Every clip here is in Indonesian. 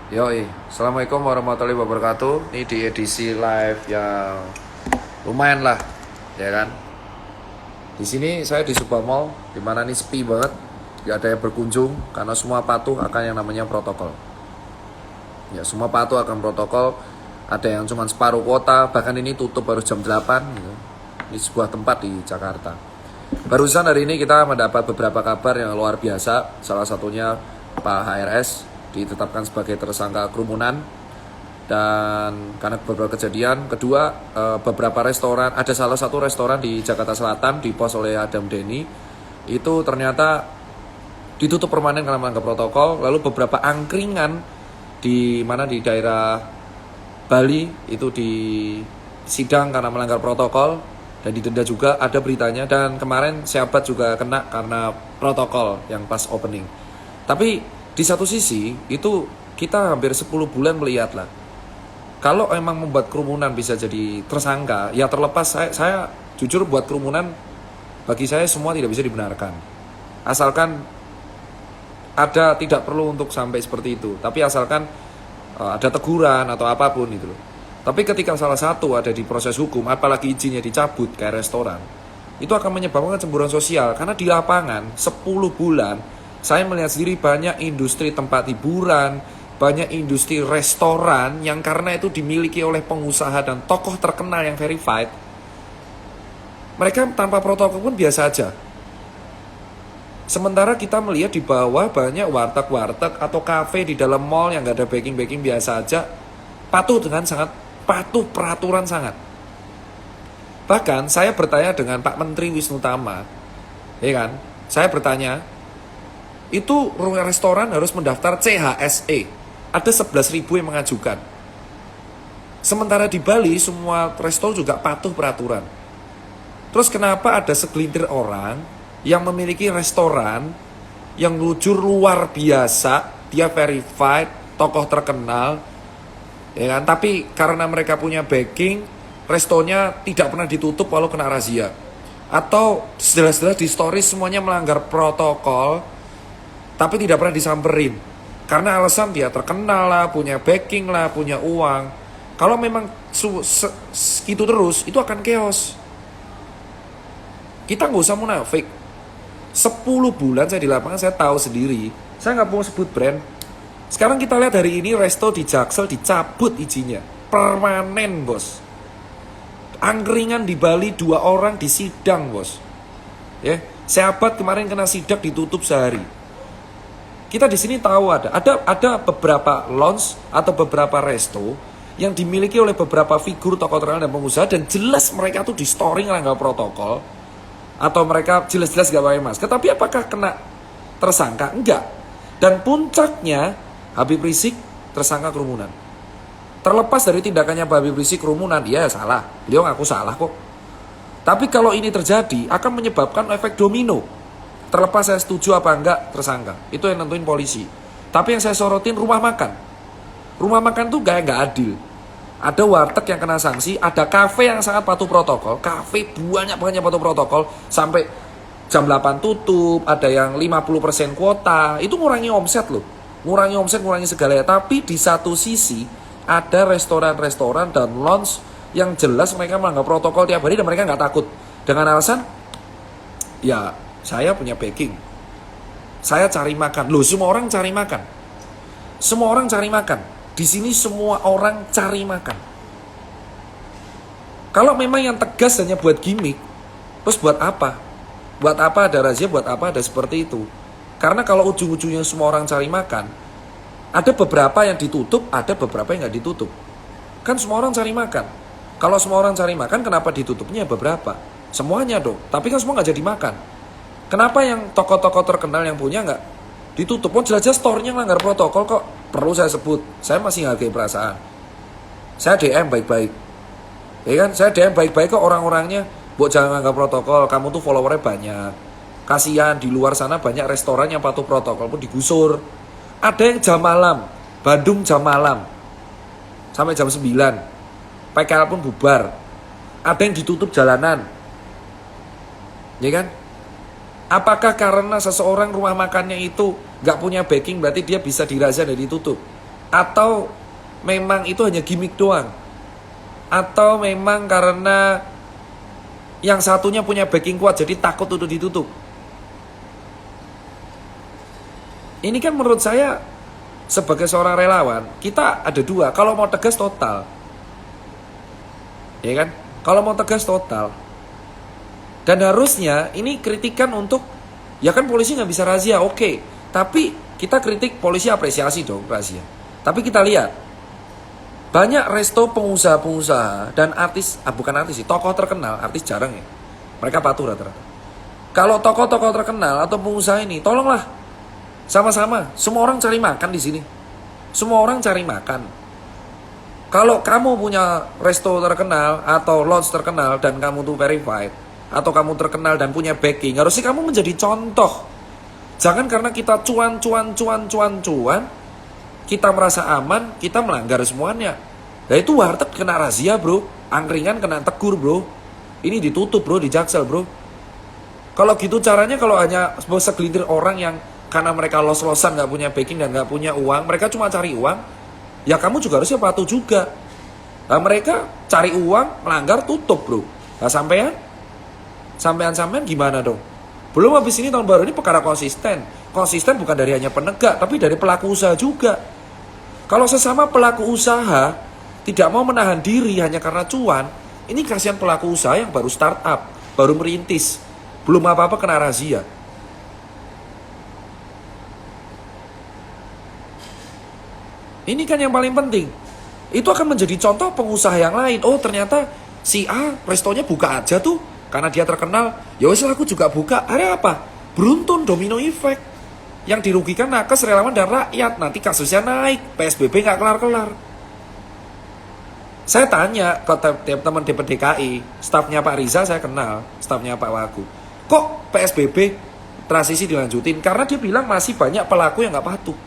Yoi, Assalamualaikum warahmatullahi wabarakatuh. Ini di edisi live yang lumayan lah, ya kan? Di sini saya di sebuah mall, dimana ini sepi banget, gak ada yang berkunjung karena semua patuh akan yang namanya protokol. Ya, semua patuh akan protokol. Ada yang cuma separuh kuota, bahkan ini tutup baru jam 8 gitu. Di sebuah tempat di Jakarta. Barusan hari ini kita mendapat beberapa kabar yang luar biasa. Salah satunya Pak HRS ditetapkan sebagai tersangka kerumunan. Dan karena beberapa kejadian. Kedua, beberapa restoran, ada salah satu restoran di Jakarta Selatan dipos oleh Adam Denny, itu ternyata ditutup permanen karena melanggar protokol. Lalu beberapa angkringan di mana di daerah Bali itu di sidang karena melanggar protokol dan didenda juga, ada beritanya. Dan kemarin Sahabat juga kena karena protokol yang pas opening. Tapi di satu sisi itu kita hampir 10 bulan melihat lah, kalau emang membuat kerumunan bisa jadi tersangka, ya terlepas saya jujur buat kerumunan, bagi saya semua tidak bisa dibenarkan. Asalkan ada, tidak perlu untuk sampai seperti itu, tapi asalkan ada teguran atau apapun itu loh. Tapi ketika salah satu ada di proses hukum, apalagi izinnya dicabut kayak restoran, itu akan menyebabkan kecemburuan sosial. Karena di lapangan 10 bulan saya melihat sendiri banyak industri tempat hiburan, banyak industri restoran yang karena itu dimiliki oleh pengusaha dan tokoh terkenal yang verified, mereka tanpa protokol pun biasa aja. Sementara kita melihat di bawah banyak warteg-warteg atau kafe di dalam mall yang gak ada backing-backing biasa aja, patuh dengan sangat patuh peraturan sangat. Bahkan saya bertanya dengan Pak Menteri Wisnu Tama, ya kan? Saya bertanya, itu restoran harus mendaftar CHSE. Ada 11.000 yang mengajukan. Sementara di Bali semua resto juga patuh peraturan. Terus kenapa ada segelintir orang yang memiliki restoran yang lucu luar biasa, dia verified, tokoh terkenal, ya kan? Tapi karena mereka punya backing, restonya tidak pernah ditutup walau kena razia. Atau jelas-jelas di stories semuanya melanggar protokol, tapi tidak pernah disamperin. Karena alasan dia terkenal lah, punya backing lah, punya uang. Kalau memang gitu terus, itu akan chaos. Kita nggak usah munafik. 10 bulan saya di lapangan, saya tahu sendiri. Saya nggak mau sebut brand. Sekarang kita lihat hari ini resto di Jaksel dicabut izinnya. Permanen, bos. Angkringan di Bali 2 orang disidang, bos. Ya, Sahabat kemarin kena sidak ditutup sehari. Kita di sini tahu ada beberapa lounge atau beberapa resto yang dimiliki oleh beberapa figur tokoh terkenal dan pengusaha, dan jelas mereka tuh di story nggak protokol, atau mereka jelas-jelas gak pakai masker. Tapi apakah kena tersangka? Enggak. Dan puncaknya Habib Rizik tersangka kerumunan. Terlepas dari tindakannya Habib Rizik kerumunan, dia salah, beliau ngaku salah kok. Tapi kalau ini terjadi akan menyebabkan efek domino. Terlepas saya setuju apa enggak tersangka, itu yang nentuin polisi. Tapi yang saya sorotin rumah makan. Rumah makan tuh gak adil. Ada warteg yang kena sanksi, ada kafe yang sangat patuh protokol. Kafe banyak banget yang patuh protokol, sampai jam 8 tutup, ada yang 50% kuota. Itu ngurangi omset loh. Ngurangi omset, ngurangi segalanya. Tapi di satu sisi ada restoran-restoran dan lounge yang jelas mereka melanggar protokol tiap hari dan mereka nggak takut. Dengan alasan, ya saya punya backing, saya cari makan. Loh, semua orang cari makan. Semua orang cari makan. Di sini semua orang cari makan. Kalau memang yang tegas hanya buat gimmick, terus buat apa? Buat apa ada razia, buat apa ada seperti itu? Karena kalau ujung-ujungnya semua orang cari makan, ada beberapa yang ditutup, ada beberapa yang nggak ditutup. Kan semua orang cari makan. Kalau semua orang cari makan, kenapa ditutupnya beberapa? Semuanya dong, tapi kan semua nggak jadi makan. Kenapa yang tokoh-tokoh terkenal yang punya nggak ditutup? Oh, jelas-jelas store-nya melanggar protokol kok. Perlu saya sebut, saya masih menghargai perasaan. Saya DM baik-baik, ya kan? Saya DM baik-baik kok orang-orangnya. Buat jangan melanggar protokol, kamu tuh followernya banyak. Kasihan di luar sana banyak restoran yang patuh protokol pun digusur. Ada yang jam malam, Bandung jam malam sampai jam 9, PKL pun bubar. Ada yang ditutup jalanan, ya kan? Apakah karena seseorang rumah makannya itu gak punya backing berarti dia bisa dirazia dan ditutup? Atau memang itu hanya gimmick doang? Atau memang karena yang satunya punya backing kuat jadi takut untuk ditutup? Ini kan menurut saya sebagai seorang relawan, kita ada dua. Kalau mau tegas total, ya kan? Kalau mau tegas total. Dan harusnya ini kritikan untuk, ya kan polisi nggak bisa razia, oke. Tapi kita kritik polisi, apresiasi dong razia. Tapi kita lihat, banyak resto pengusaha-pengusaha dan artis, bukan artis sih, tokoh terkenal, artis jarang ya. Mereka patuh rata-rata. Kalau tokoh-tokoh terkenal atau pengusaha ini, tolonglah sama-sama, semua orang cari makan di sini. Semua orang cari makan. Kalau kamu punya resto terkenal atau lodge terkenal dan kamu tuh verified, atau kamu terkenal dan punya backing, harusnya kamu menjadi contoh. Jangan karena kita cuan, kita merasa aman, kita melanggar semuanya. Nah itu warteg kena razia bro, angkringan kena tegur bro, ini ditutup bro, di Jaksel bro. Kalau gitu caranya, kalau hanya segelintir orang yang karena mereka los-losan, gak punya backing dan gak punya uang, mereka cuma cari uang, ya kamu juga harusnya patuh juga. Nah mereka cari uang, melanggar, tutup bro. Nah sampean gimana dong? Belum habis ini tahun baru ini perkara konsisten. Konsisten bukan dari hanya penegak, tapi dari pelaku usaha juga. Kalau sesama pelaku usaha tidak mau menahan diri hanya karena cuan, ini kasihan pelaku usaha yang baru start up, baru merintis, belum apa-apa kena razia. Ini kan yang paling penting. Itu akan menjadi contoh pengusaha yang lain. Oh ternyata si A restonya buka aja tuh karena dia terkenal. Ya wes aku juga buka. Ada apa? Beruntun, domino effect. Yang dirugikan nakes, relawan dan rakyat. Nanti kasusnya naik. PSBB gak kelar-kelar. Saya tanya ke teman DPDKI, stafnya Pak Riza saya kenal, stafnya Pak Wagub. Kok PSBB transisi dilanjutin? Karena dia bilang masih banyak pelaku yang gak patuh.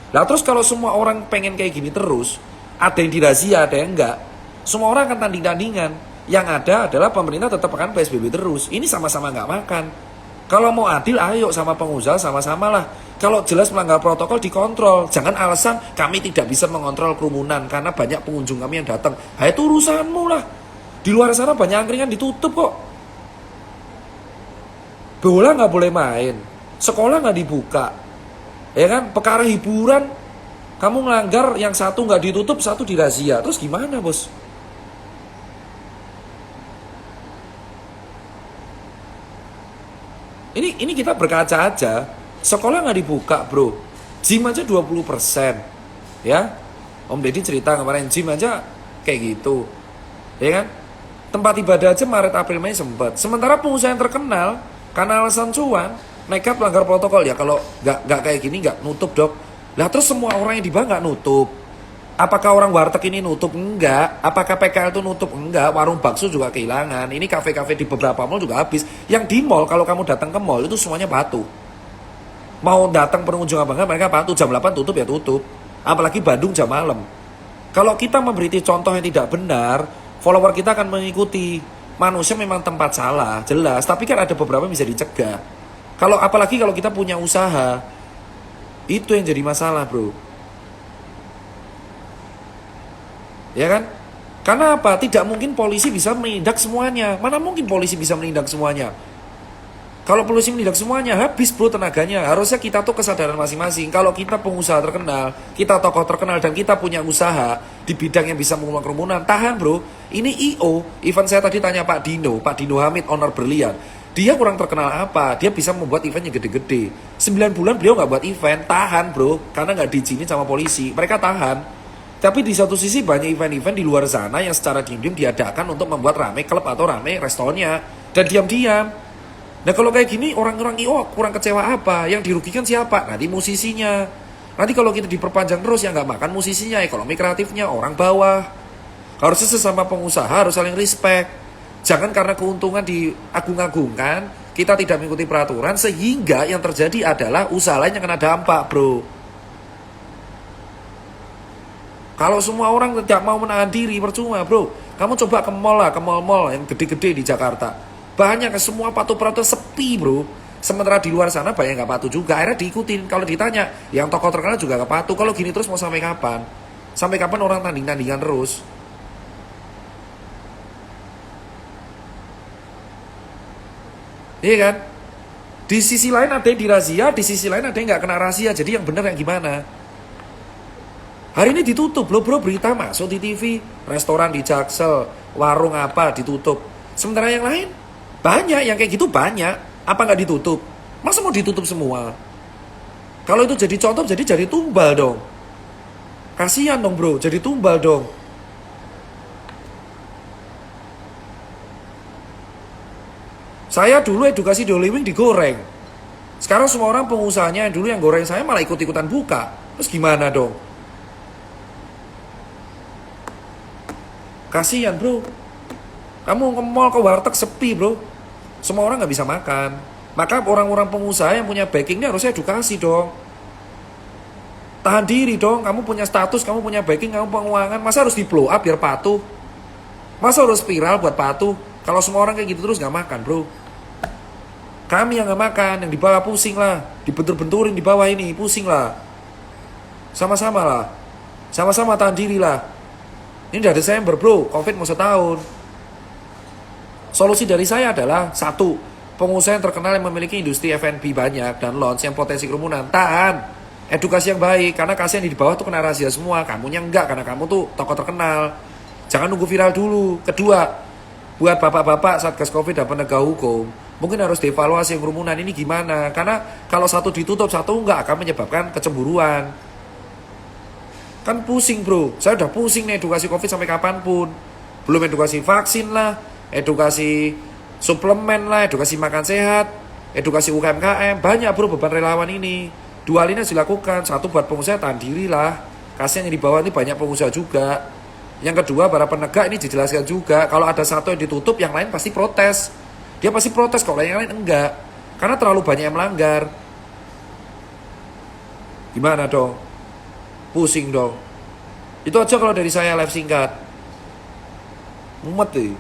Nah terus kalau semua orang pengen kayak gini terus, ada yang dirazia, ada yang enggak, semua orang akan tanding-tandingan. Yang ada adalah pemerintah tetap akan PSBB terus. Ini sama-sama nggak makan. Kalau mau adil, ayo sama pengusaha sama-sama lah. Kalau jelas melanggar protokol, dikontrol. Jangan alasan kami tidak bisa mengontrol kerumunan karena banyak pengunjung kami yang datang. Nah itu urusanmu lah. Di luar sana banyak angkringan ditutup kok. Bola nggak boleh main, sekolah nggak dibuka. Ya kan, perkara hiburan, kamu ngelanggar, yang satu nggak ditutup, satu dirazia. Terus gimana bos? Ini kita berkaca aja. Sekolah nggak dibuka bro, gym aja 20%. Ya, Om Deddy cerita kemarin gym aja kayak gitu. Ya kan, tempat ibadah aja Maret April Mei sempat. Sementara pengusaha yang terkenal karena alasan cuan nekat melanggar protokol. Ya kalau nggak kayak gini nggak nutup dok. Lah terus semua orang yang di bawah nggak nutup. Apakah orang warteg ini nutup? Enggak. Apakah PKL itu nutup? Enggak. Warung bakso juga kehilangan. Ini kafe-kafe di beberapa mall juga habis. Yang di mall, kalau kamu datang ke mall itu semuanya patuh. Mau datang pengunjung apa enggak, mereka patuh. Jam 8 tutup ya tutup. Apalagi Bandung jam malam. Kalau kita memberi contoh yang tidak benar, follower kita akan mengikuti. Manusia memang tempat salah, jelas. Tapi kan ada beberapa yang bisa dicegah. Apalagi kalau kita punya usaha, itu yang jadi masalah bro. Ya kan? Karena apa? Tidak mungkin polisi bisa menindak semuanya. Mana mungkin polisi bisa menindak semuanya? Kalau polisi menindak semuanya, habis bro tenaganya. Harusnya kita tuh kesadaran masing-masing. Kalau kita pengusaha terkenal, kita tokoh terkenal, dan kita punya usaha di bidang yang bisa mengulang kerumunan, tahan bro. Ini I.O. Event saya tadi tanya Pak Dino Hamid, owner Berlian. Dia kurang terkenal apa? Dia bisa membuat eventnya gede-gede. 9 bulan beliau nggak buat event, tahan bro. Karena nggak diizinin sama polisi. Mereka tahan. Tapi di satu sisi banyak event-event di luar sana yang secara diam-diam diadakan untuk membuat rame klub atau rame restonya. Dan diam-diam. Nah kalau kayak gini orang-orang I.O. kurang kecewa apa? Yang dirugikan siapa? Nanti musisinya. Nanti kalau kita diperpanjang terus yang nggak makan musisinya, ekonomi kreatifnya, orang bawah. Harusnya sesama pengusaha harus saling respect. Jangan karena keuntungan diagung-agungkan, kita tidak mengikuti peraturan, sehingga yang terjadi adalah usaha lain yang kena dampak bro. Kalau semua orang tidak mau menahan diri, percuma bro. Kamu coba ke mall lah, ke mall-mall yang gede-gede di Jakarta. Banyak, semua patuh peraturan sepi bro. Sementara di luar sana banyak nggak patuh juga. Akhirnya diikutin. Kalau ditanya, yang tokoh terkenal juga nggak patuh. Kalau gini terus mau sampai kapan? Sampai kapan orang tanding-tandingan terus? Iya kan? Di sisi lain ada yang dirazia, di sisi lain ada yang nggak kena razia. Jadi yang benar yang gimana? Hari ini ditutup loh bro, berita masuk di TV, restoran di Jaksel, warung apa ditutup. Sementara yang lain banyak yang kayak gitu banyak. Apa nggak ditutup? Masa mau ditutup semua? Kalau itu jadi contoh jadi tumbal dong. Kasihan dong bro, jadi tumbal dong. Saya dulu edukasi Dolywing digoreng. Sekarang semua orang pengusahanya yang dulu yang goreng saya malah ikut-ikutan buka. Terus gimana dong? Kasihan bro. Kamu ke mall, ke warteg sepi bro. Semua orang nggak bisa makan. Maka orang-orang pengusaha yang punya backing ini harusnya edukasi dong. Tahan diri dong. Kamu punya status, kamu punya backing, kamu penguangan. Masa harus di blow up biar patuh? Masa harus viral buat patuh? Kalau semua orang kayak gitu terus nggak makan bro. Kami yang nggak makan, yang di bawah pusing lah. Dibentur-benturin di bawah ini, pusing lah. Sama-sama lah. Sama-sama tahan diri lah. Ini udah Desember bro, Covid mau setahun. Solusi dari saya adalah satu, pengusaha yang terkenal yang memiliki industri F&B banyak dan lounge yang potensi kerumunan, tahan. Edukasi yang baik, karena kasihan di bawah tuh kena rahasia semua. Kamunya enggak, karena kamu tuh tokoh terkenal. Jangan nunggu viral dulu. Kedua, buat bapak-bapak Satgas Covid dan penegak hukum, mungkin harus dievaluasi yang kerumunan ini gimana. Karena kalau satu ditutup, satu enggak akan menyebabkan kecemburuan. Kan pusing bro, saya udah pusing nih edukasi Covid sampai kapanpun. Belum edukasi vaksin lah, edukasi suplemen lah, edukasi makan sehat, edukasi UMKM. Banyak bro beban relawan ini. Dua hal ini harus dilakukan. Satu, buat pengusaha tahan diri lah. Kasihan yang di bawah ini banyak pengusaha juga. Yang kedua, para penegak ini dijelaskan juga. Kalau ada satu yang ditutup, yang lain pasti protes. Dia pasti protes, kalau yang lain enggak. Karena terlalu banyak yang melanggar. Gimana dong? Pusing dong. Itu aja kalau dari saya live singkat. Mumet deh.